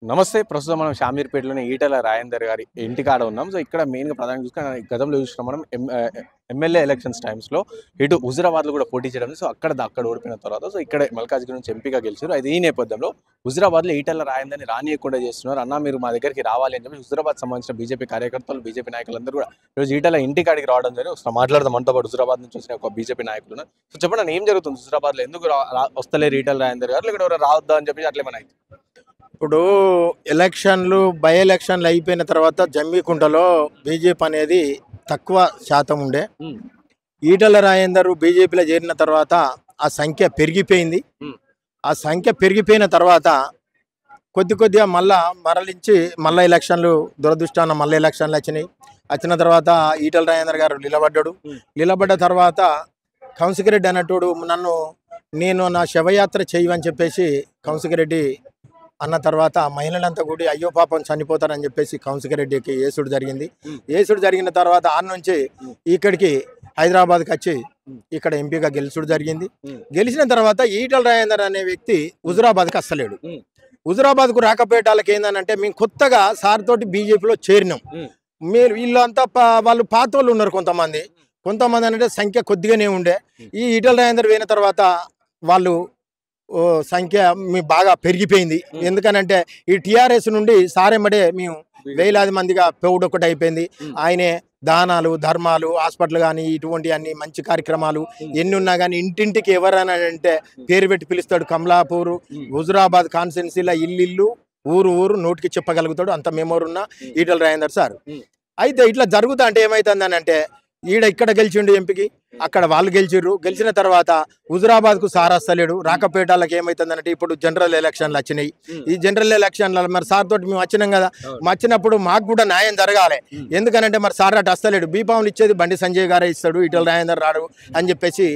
నమస్తే. ప్రస్తుతం మనం షామీర్పేటలోని ఈటెల రాజేందర్ గారి ఇంటికాడ ఉన్నాం. సో, ఇక్కడ మెయిన్‌గా ప్రధానంగా చూసుకుంటే గతంలో చూసినాం మనం ఎమ్మెల్యే ఎలక్షన్స్ టైమ్స్‌లో ఇటు హుజురాబాద్‌లో కూడా పోటీ చేయడం. సో, అక్కడ ఓడిపోయిన తర్వాత సో, ఇక్కడే మల్కాజ్గిరి నుంచి ఎంపీగా గెలిచారు. అయితే ఈ నేపథ్యంలో హుజురాబాద్‌లో ఈటెల రాజేందర్‌ని రానీయకుండా చేస్తున్నారు. అన్న మీరు మా దగ్గరికి రావాలి అని చెప్పి హుజురాబాద్ సంబంధించిన బీజేపీ కార్యకర్తలు, బీజేపీ నాయకులందరూ కూడా ఈరోజు ఈటెల ఇంటికాడికి రావడం జరిగింది. ఒకసారి మాట్లాడదాం. మనతో పాటు హుజురాబాద్ నుంచి వచ్చిన ఒక బీజేపీ నాయకులు ఉన్నారు. సో, చెప్పండి అన్న, ఏం జరుగుతుంది హుజురాబాద్‌లో? ఎందుకు వస్తలేరు ఈటెల రాజేందర్ గారు? లేకపోతే ఎవరైనా రావద్దా అని చెప్పి అట్లేమన్నా అయింది? ఇప్పుడు బై ఎలక్షన్లు అయిపోయిన తర్వాత జమ్మికుంటలో బీజేపీ అనేది తక్కువ శాతం ఉండే. ఈటల రాజేందర్ బీజేపీలో చేరిన తర్వాత ఆ సంఖ్య పెరిగిపోయింది. ఆ సంఖ్య పెరిగిపోయిన తర్వాత కొద్దిగా మరలించి ఎలక్షన్లు దురదృష్టాన ఎలక్షన్లు వచ్చిన తర్వాత ఈటల రాజేందర్ గారు నిలబడ్డ తర్వాత కౌన్సికరెడ్డి అన్నట్టు నేను నా శవయాత్ర చేయవని చెప్పేసి కౌన్సికరెడ్డి అన్న తర్వాత మహిళలంతా కూడా అయ్యో పాపం చనిపోతారని చెప్పేసి కౌన్సికరెడ్డికి ఏసుడు జరిగిన తర్వాత ఆ నుంచి ఇక్కడికి హైదరాబాద్కి వచ్చి ఇక్కడ ఎంపీగా గెలిచిన తర్వాత ఈటల రాజేందర్ అనే వ్యక్తి హుజురాబాద్కి వస్తలేడు. హుజురాబాద్కు రాకపోయేటాళ్ళకి ఏంటంటే మేము కొత్తగా సార్ తోటి బీజేపీలో చేరినాం. మీరు వీళ్ళంతా వాళ్ళు పాత వాళ్ళు ఉన్నారు. కొంతమంది అంటే సంఖ్య కొద్దిగానే ఉండే. ఈ ఈటల రాజేందర్ పోయిన తర్వాత వాళ్ళు సంఖ్య బాగా పెరిగిపోయింది. ఎందుకనంటే ఈ టీఆర్ఎస్ నుండి సారెమ్మడే మేము వేలాది మందిగా ఒకటి అయిపోయింది. ఆయనే దానాలు ధర్మాలు హాస్పిటల్ కానీ ఇటువంటి అన్ని మంచి కార్యక్రమాలు ఎన్ని ఉన్నా కానీ ఇంటింటికి ఎవరైనా అంటే పేరు పెట్టి పిలుస్తాడు. కమలాపూర్ హుజురాబాద్ కాన్స్టిట్యున్సీలో ఇల్లు ఊరు నోటికి చెప్పగలుగుతాడు. అంత మెమోరీ ఉన్న ఈటల రాజేందర్ సార్. అయితే ఇట్లా జరుగుతా అంటే ఏమైతుందని అంటే ఇక్కడ గెలిచిండు ఎంపీకి, అక్కడ వాళ్ళు గెలిచిన తర్వాత హుజురాబాద్కు సార్ వస్తలేడు. రాకపోయేటాళ్ళకి ఏమవుతుందంటే ఇప్పుడు జనరల్ ఎలక్షన్లు వచ్చినాయి. ఈ జనరల్ ఎలక్షన్లలో మరి సార్ తోటి మేము వచ్చినాం కదా, వచ్చినప్పుడు మాకు కూడా న్యాయం జరగాలి. ఎందుకనంటే మరి సార్ అటు వస్తలేడు. బీపాములు ఇచ్చేది బండి సంజయ్ గారే ఇస్తాడు, ఈటల రాజేందర్ రాడు అని చెప్పేసి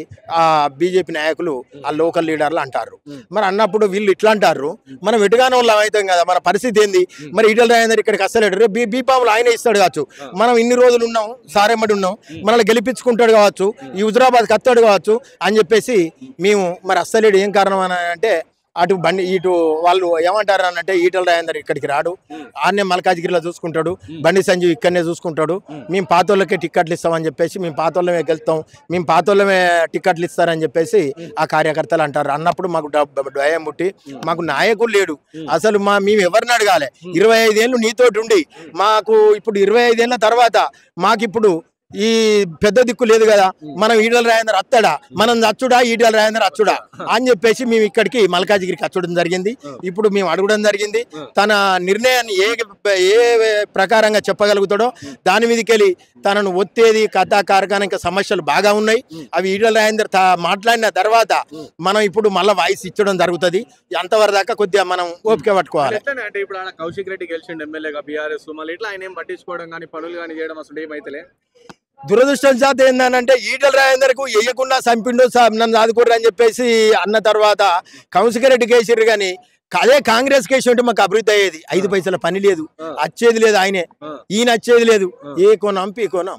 ఆ బీజేపీ నాయకులు ఆ లోకల్ లీడర్లు అంటారు. మరి అన్నప్పుడు వీళ్ళు ఇట్లా అంటారు, మనం ఎటుగానే వాళ్ళు అవుతాం కదా, మన పరిస్థితి ఏంది? మరి ఈటల రాజేందర్ ఇక్కడికి వస్తలేడు, రేపు బీపాములు ఆయనే ఇస్తాడు కావచ్చు. మనం ఇన్ని రోజులు ఉన్నాం, సారెమ్మడి ఉన్నాం, మనల్ని గెలిపించుకుంటాడు కావచ్చు, ఈ హుజురాబాద్ కత్తాడు కావచ్చు అని చెప్పేసి మేము మరి అస్సలేడు. ఏం కారణం అని అంటే ఇటు వాళ్ళు ఏమంటారు అనంటే ఈటల రాజేందర్ ఇక్కడికి రాడు, ఆన్నే మల్కాజ్గిరిలో చూసుకుంటాడు, బండి సంజీవ్ ఇక్కడనే చూసుకుంటాడు, మేము పాతోళ్ళకే టిక్కెట్లు ఇస్తామని చెప్పేసి మేము పాతోళ్ళమే గెలుస్తాం, మేము పాతోళ్ళమే టిక్కెట్లు ఇస్తారని చెప్పేసి ఆ కార్యకర్తలు అంటారు. అన్నప్పుడు మాకు భయం పుట్టి మాకు నాయకుడు లేడు. అసలు మేము ఎవరిని అడగాలి? 25 ఏళ్ళు నీతోటి ఉండి మాకు ఇప్పుడు 25 ఏళ్ళ తర్వాత మాకిప్పుడు ఈ పెద్ద దిక్కు లేదు కదా, మనం ఈటల రాజేందర్ అత్తడా, మనం అచ్చుడా, ఈటల రాజేందర్ అచ్చుడా అని చెప్పేసి మేము ఇక్కడికి మల్కాజ్గిరికి అచ్చడం జరిగింది. ఇప్పుడు మేము అడగడం జరిగింది. తన నిర్ణయాన్ని ఏ ప్రకారంగా చెప్పగలుగుతాడో దాని మీదకి వెళ్ళి తనను ఒత్తేది కథా కార్ఖానిక సమస్యలు బాగా ఉన్నాయి. అవి ఈటల రాజేందర్ మాట్లాడిన తర్వాత మనం ఇప్పుడు మళ్ళీ వాయిస్ ఇచ్చడం జరుగుతుంది. అంతవరకు దాకా కొద్దిగా మనం ఓపిక పట్టుకోవాలి. అంటే ఇప్పుడు కౌశిక్ రెడ్డి గెలిచిండు ఎమ్మెల్యేగా బీఆర్ఎస్, మళ్ళీ ఇట్లా ఆయన ఏం పట్టించుకోవడం కానీ పనులు కానీ చేయడం అసలు ఏమైతేలే. దురదృష్టం శాతం ఏంటంటే ఈటల రాజేందర్కు వేయకుండా చంపిండు, నన్ను ఆదుకోరు అని చెప్పేసి అన్న తర్వాత కౌన్సికరెడ్డి కేసీఆర్ కానీ అదే కాంగ్రెస్ కేసు ఉంటే మాకు అభివృద్ధి అయ్యేది. 5 పైసల పని లేదు, వచ్చేది లేదు, ఈయన వచ్చేది లేదు. ఏ కోణం పీ కోణం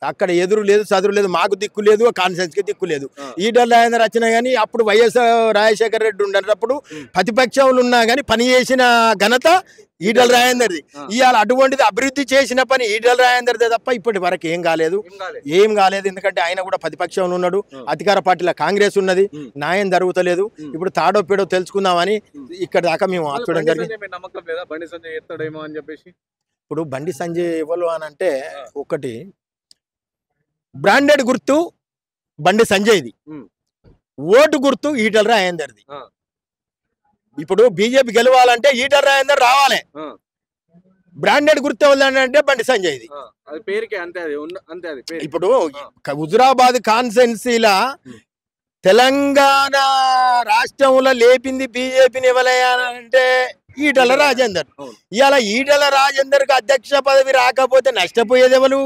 అక్కడ ఎదురు లేదు, చదువు లేదు, మాకు దిక్కు లేదు, కాన్ఫరెన్స్కి దిక్కు లేదు. ఈటల రాజేందర్ వచ్చినా కానీ అప్పుడు వైఎస్ రాజశేఖర రెడ్డి ఉండేటప్పుడు ప్రతిపక్షంలో ఉన్నా కానీ పని చేసిన ఘనత ఈటల రాజేందర్ది. ఇవాళ అటువంటిది అభివృద్ధి చేసిన పని ఈటల రాజేందర్దే తప్ప ఇప్పటి వరకు ఏం కాలేదు. ఎందుకంటే ఆయన కూడా ప్రతిపక్షంలో ఉన్నాడు, అధికార పార్టీలో కాంగ్రెస్ ఉన్నది, న్యాయం జరుగుతలేదు. ఇప్పుడు తాడో పేడో తెలుసుకుందామని ఇక్కడ దాకా మేము చూడడం జరిగింది. ఇప్పుడు బండి సంజయ్ ఎవరు అని అంటే ఒకటి బ్రాండెడ్ గుర్తు బండి సంజయ్ది, ఓటు గుర్తు ఈటల రాజేందర్ది. ఇప్పుడు బీజేపీ గెలవాలంటే ఈటల రాజేందర్ రావాలి, బ్రాండెడ్ గుర్తు ఎవరిదంటే బండి సంజయ్ది. ఇప్పుడు హుజురాబాద్ కాన్స్టిట్యున్సీలా తెలంగాణ రాష్ట్రంలో లేపింది బీజేపీని ఎవరయ్యానంటే ఈటల రాజేందర్. ఇవాళ ఈటల రాజేందర్ కి అధ్యక్ష పదవి రాకపోతే నష్టపోయేది ఎవరు?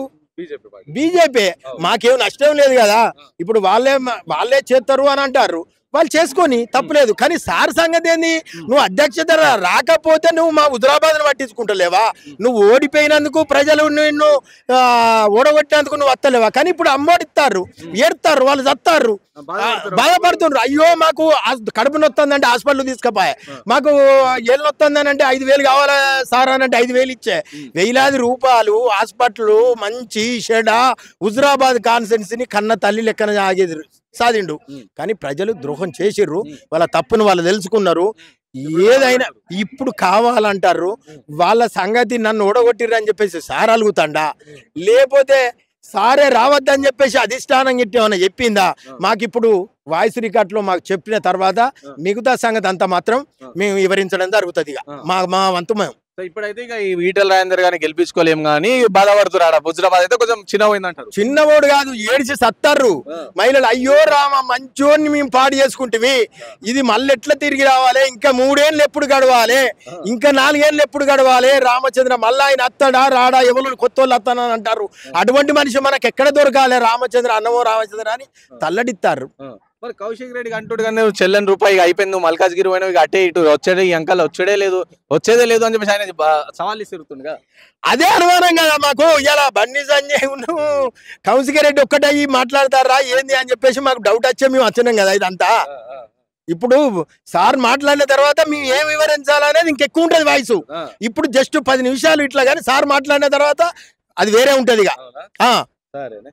బీజేపీ. మాకేం నష్టం లేదు కదా. ఇప్పుడు వాళ్ళే చేస్తారు అని అంటారు. వాళ్ళు చేసుకొని తప్పులేదు. కానీ సార్ సంగతి ఏంది, నువ్వు అధ్యక్షత రాకపోతే నువ్వు మా హుజరాబాద్ను పట్టించుకుంటలేవా? నువ్వు ఓడిపోయినందుకు ప్రజలు నిన్ను ఓడగొట్టినందుకు నువ్వు వస్తలేవా? కానీ ఇప్పుడు అమ్మోడిస్తారు, ఏడుతారు, వాళ్ళు చస్తారు, బాధపడుతున్నారు. అయ్యో మాకు కడుపు నొత్తుందంటే హాస్పిటల్ తీసుకుపోయా, మాకు ఏళ్ళు నొత్తుందని అంటే 5,000 కావాలా సార్ అని అంటే 5,000 ఇచ్చే. వేలాది రూపాయలు హాస్పిటల్ మంచి షెడ హుజరాబాద్ కాన్స్టిట్యున్సీని కన్న తల్లి లెక్కన ఆగేది సాధిండు. కానీ ప్రజలు ద్రోహం చేసిర్రు, వాళ్ళ తప్పును వాళ్ళు తెలుసుకున్నారు. ఏదైనా ఇప్పుడు కావాలంటారు. వాళ్ళ సంగతి నన్ను ఓడగొట్టిర్రు అని చెప్పేసి సార్ అలుగుతాండా, లేకపోతే సారే రావద్దని చెప్పేసి అధిష్టానం గిట్టి ఏమన్నా చెప్పిందా? మాకు ఇప్పుడు వాయిస్ రికార్డులో మాకు చెప్పిన తర్వాత మిగతా సంగతి అంతా మాత్రం మేము వివరించడం జరుగుతుంది. మా వంతు మేము. సో ఇప్పుడైతే ఇక ఈ ఈటెల రాజేందర్ గారిని గెలిపించుకోలేం కానీ బాధపడుతున్నారు. హుజరాబాద్ అయితే కొంచెం చిన్నపోయిందంటారు. చిన్నవాడు కాదు, ఏడిచి సత్తారు మహిళలు. అయ్యో రామ మంచోని మేము పాడు చేసుకుంటే ఇది మళ్ళీ ఎట్లా తిరిగి రావాలి, ఇంకా 3 ఏళ్ళు ఎప్పుడు గడవాలి, ఇంకా 4 ఏళ్ళు ఎప్పుడు గడవాలి, రామచంద్ర మళ్ళీ ఆయన అత్తాడా రాడా, ఎవరు కొత్త వాళ్ళు అత్తానని అంటారు. అటువంటి మనిషి మనకు ఎక్కడ దొరకాలి? రామచంద్ర అన్నమో రామచంద్ర అని తల్లడిస్తారు. మరి కౌశిక్ రెడ్డికి అంటుడు కానీ చెల్లని రూపాయి అయిపోయింది, మల్కాజ్గిరి పోయినా ఇక అటే ఇటు వచ్చేదే, ఈ అంకల్ వచ్చేదే లేదు అని చెప్పేసి ఆయన సవాల్ ఇస్తుండగా అదే అనుమానం కదా మాకు. ఇలా బండి సంజయ్ కౌశిక్ రెడ్డి ఒక్కటయ్యి మాట్లాడతారా ఏంది అని చెప్పేసి మాకు డౌట్ వచ్చే మేము వచ్చినాం కదా. ఇదంతా ఇప్పుడు సార్ మాట్లాడిన తర్వాత మేము ఏం వివరించాలనేది ఇంకెక్కువ ఉంటుంది వాయిస్. ఇప్పుడు జస్ట్ 10 నిమిషాలు ఇట్లా, కానీ సార్ మాట్లాడిన తర్వాత అది వేరే ఉంటది ఇక. సరేనే.